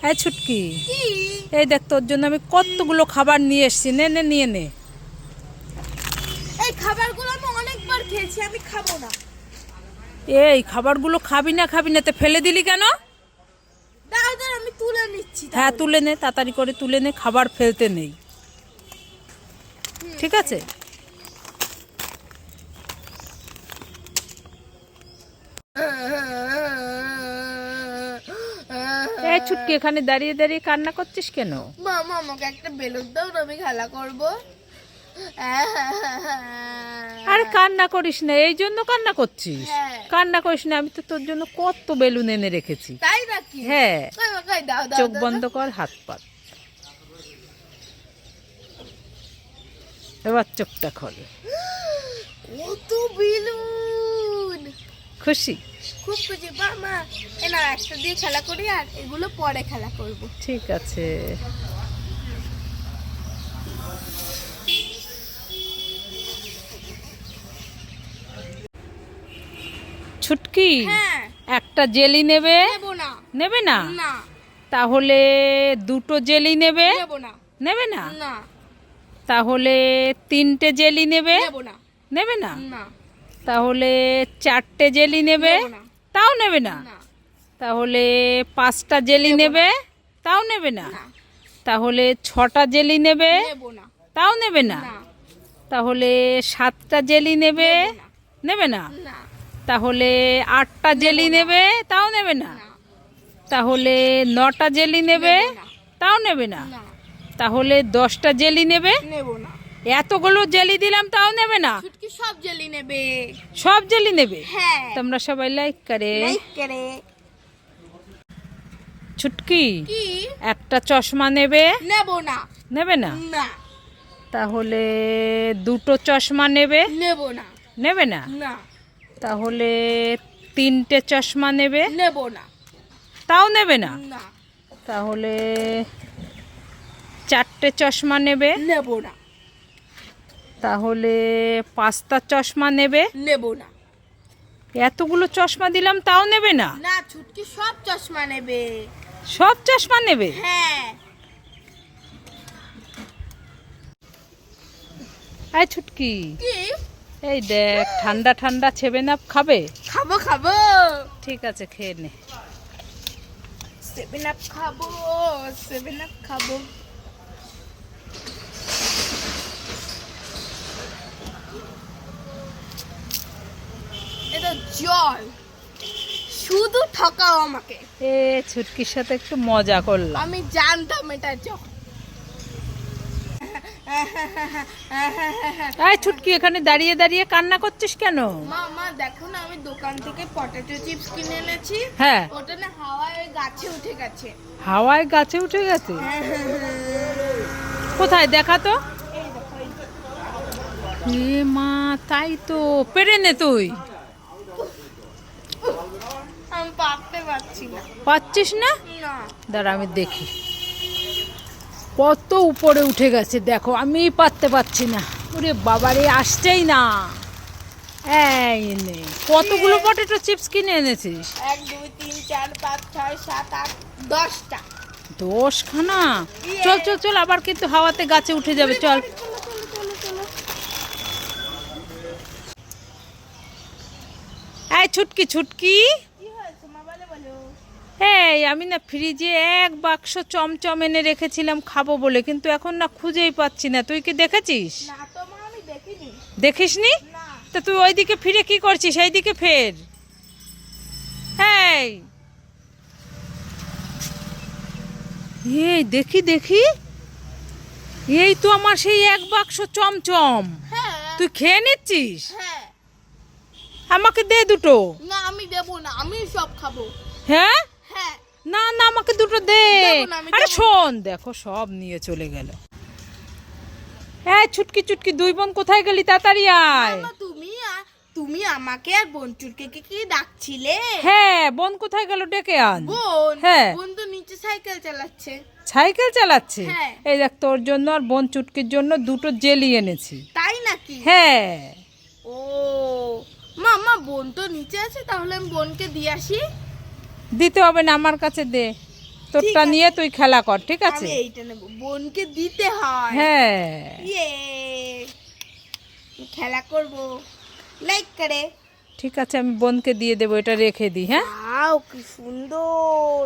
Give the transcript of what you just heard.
এই ছুটকি, এই দেখ তোর জন্য আমি কতগুলো খাবার নিয়ে এসেছি, নে নে নিয়ে নে। এই খাবারগুলো আমি অনেকবার খেয়েছি, আমি খাবো না। এই খাবারগুলো খাবি না তে ফেলে দিলি কেন? দাঁড়া আমি তুলে নিচ্ছি। হ্যাঁ তুলে নে, তাড়াতাড়ি করে তুলে নে, খাবার ফেলতে নেই, ঠিক আছে? এই ছুটকি, এখানে দাঁড়িয়ে দাঁড়িয়ে কান্না করছিস কেন? মামা আমাকে একটা বেলুন দাও না, আমি খেলা করব। আরে কান্না করিস না, এই জন্য কান্না করছিস? হ্যাঁ। কান্না করিস না, আমি তো তোর জন্য কত বেলুন এনে রেখেছি। তাই নাকি? হ্যাঁ, দাও দাও চোখ বন্ধ কর, হাত পাত, এবার চোখটা খোল। কত বেলুন! খুশি? খুব খুশি মামা। এ না, একটা দিয়ে খেলা করি আর এগুলো পরে খেলা করব। ঠিক আছে। ছুটকি, হ্যাঁ। একটা জেলি নেবে? নেব না। নেবে না? না। তাহলে দুটো জেলি নেবে? নেব না। নেবে না? না। তাহলে তিনটে জেলি নেবে? নেব না। নেবে না? না। তাহলে চারটে জেলি নেবে? নেব না। তাও নেবে না? না। তাহলে পাঁচটা জেলি নেব না। নেবে? তাও নেবে না? না। তাহলে ছটা জেলি নেবে? নেব না। তাও নেবে না? না। তাহলে সাতটা জেলি নেবে? নেব না। নেবে না? না। তাহলে আটটা জেলি না। নেবে? তাও নেবে না? না। তাহলে নটা জেলি নেবে? নেব না। তাও নেবে না? না। তাহলে 10টা জেলি নেবে? নেব না। এতগুলো জেলি দিলাম তাও নেবে না? ছুটকি সব জেলি নেবে। সব জেলি নেবে? হ্যাঁ। তোমরা সবাই লাইক করে। লাইক করে। ছুটকি, কি? একটা চশমা নেবে? নেব না। নেবে না? না। তাহলে দুটো চশমা নেবে? নেব না। নেবে না? না। তাহলে তিনটে চশমা নেবে? নেব না। তাও নেবে না? না। তাহলে চারটে চশমা নেবে? নেব না। তাহলে পাঁচটা চশমা নেবে? নেব না। এতগুলো চশমা দিলাম তাও নেবে না? না, ছুটকি সব চশমা নেবে। সব চশমা নেবে? হ্যাঁ। এই ছুটকি, কি? এই দেখ ঠান্ডা ঠান্ডা 7 আপ খাবে? খাবো খাবো। ঠিক আছে, খেয়ে নে। 7 আপ খাবো। 7 আপ খাবো। এটা জল, শুধু ঠকাও আমাকে। এ ছুটকির সাথে একটু মজা করলাম। আমি জানতাম এটা জল। এই ছুটকি, এখানে দাঁড়িয়ে দাঁড়িয়ে কান্না করছিস কেন? মা দেখো না, আমি দোকান থেকে পটেটো চিপস কিনে এনেছি। হ্যাঁ। ওটা না হাওয়ায় গাছে উঠে গেছে। হাওয়ায় গাছে উঠে গেছে? কোথায় দেখা তো? এই দেখো, এই যে। এ মা, তাই তো, পেরে নে তুই। আমি পারতে পারছি না। পাচ্ছিস না? না। দাঁড়া আমি দেখি। কত উপরে উঠে গেছে দেখো, আমি পারতে পারছি না। ওরে বাবারে, আসছেই না। এই নে, কতগুলো পটেটো চিপস কিনে এনেছিস? 1 2 3 4 5 6 7 8 10টা। 10খানা? চল চল চল, আবার কিন্তু হাওয়াতে গাছে উঠে যাবে, চল। এই ছুটকি ছুটকি, কি হয়েছে মা, বলো। এই আমি না ফ্রিজে এক বাক্স চমচম এনে রেখেছিলাম খাবো বলে, কিন্তু এখন না খুঁজেই পাচ্ছি না। তুই কি দেখেছিস? না তো মা, আমি দেখিনি। দেখিসনি? না। তা তুই ওইদিকে ফিরে কি করছিস? এইদিকে ফের। এই এই দেখি দেখি, এই তো আমার সেই এক বাক্স চমচম। হ্যাঁ। তুই খেয়ে নিচ্ছিস? হ্যাঁ। আমাকে দে দুটো। না, আমি দেব না, আমি সব খাবো। হ্যাঁ? হ্যাঁ। না না, আমাকে দুটো দে। দেবো না, আমি আরে দেবো না। শোন, দেখো সব নিয়ে চলে গেল। এই ছুটকি ছুটকি, দুই বোন কোথায় গেলি? তাড়াতাড়ি আয়। মামা, তুমি আমাকে আর বঞ্চুরকে কি ডাকছিলে? হ্যাঁ, বোন কোথায় গেল? ডেকে আন। বোন? হ্যাঁ। বোন তো নিচে সাইকেল চালাচ্ছে। সাইকেল চালাচ্ছে? হ্যাঁ। এই দেখ, তোর জন্য আর বোন চুটকির জন্য দুটো জেলি এনেছি। তাই নাকি? হ্যাঁ। ও মামা, বোন তো নিচে আছে, তাহলে আমি বোনকে দিয়ে আসি। দিতে হবে না, আমার কাছে দে। তোরটা আছে। নিয়ে তুই খেলা কর, ঠিক আছে? আমি এইটা নেব, বোনকে দিতে হয়। হ্যাঁ ইয়ে, খেলা করব, লাইক করে। ঠিক আছে, আমি বোনকে দিয়ে দেবো, এটা রেখে দিই, হ্যাঁ? ওয়াও, কি সুন্দর।